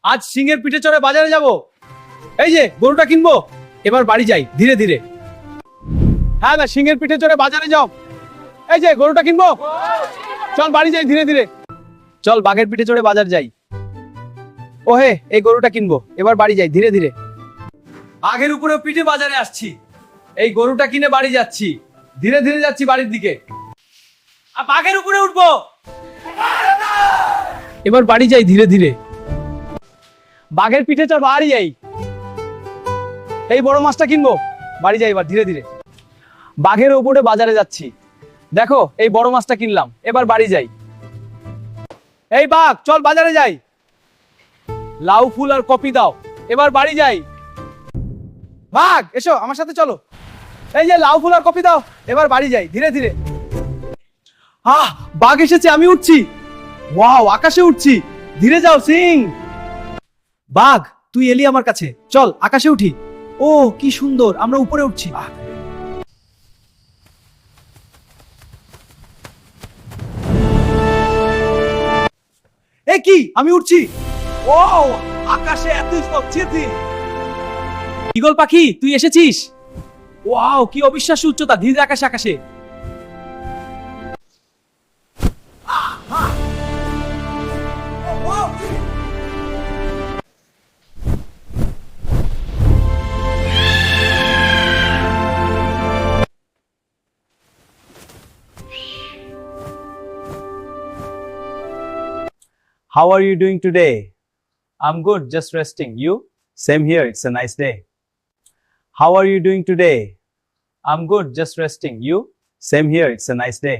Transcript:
আজ সিংহের পিঠে চড়ে বাজারে যাব। এই যে গরুটা কিনবো, এবার বাড়ি যাই ধীরে ধীরে। হ্যাঁ না, সিংহের পিঠে চড়ে বাজারে যাও। এই যে গরুটা কিনবো, চল বাড়ি যাই ধীরে ধীরে। চল বাঘের পিঠে চড়ে বাজার যাই। ও হে, এই গরুটা কিনবো, এবার বাড়ি যাই ধীরে ধীরে। বাঘের উপরে পিঠে বাজারে আসছি, এই গরুটা কিনে বাড়ি যাচ্ছি, ধীরে ধীরে যাচ্ছি বাড়ির দিকে। আর বাঘের উপরে উঠবো, এবার বাড়ি যাই ধীরে ধীরে। বাঘের পিঠে চড় বাড়ি যাই। এই বড় মাছটা কিনবো, বাড়ি যাই এবার ধীরে ধীরে। বাঘের উপরে বাজারে যাচ্ছি, দেখো এই বড় মাছটা কিনলাম, এবার বাড়ি যাই। এই বাঘ চল বাজারে যাই, লাউ ফুল আর কপি দাও, এবার বাড়ি যাই। বাঘ এসো আমার সাথে চলো, এই যে লাউ ফুল আর কপি দাও, এবার বাড়ি যাই ধীরে ধীরে। বাঘ এসেছে, আমি উঠছি। ওয়াও, আকাশে উঠছি, ধীরে যাও সিং। বাঘ তুই এলি আমার কাছে, চল আকাশে উঠি। ও কি সুন্দর, আমরা উপরে উঠছি। এ কি, আমি উঠছি। ও আকাশে এত স্বচ্ছতি। ঈগল পাখি তুই এসেছিস। ওয়াও কি অবিশ্বাস্য উচ্চতা, ধীরে আকাশে আকাশে। How are you doing today? I'm good, just resting. You? Same here, it's a nice day. How are you doing today? I'm good, just resting. You? Same here, it's a nice day.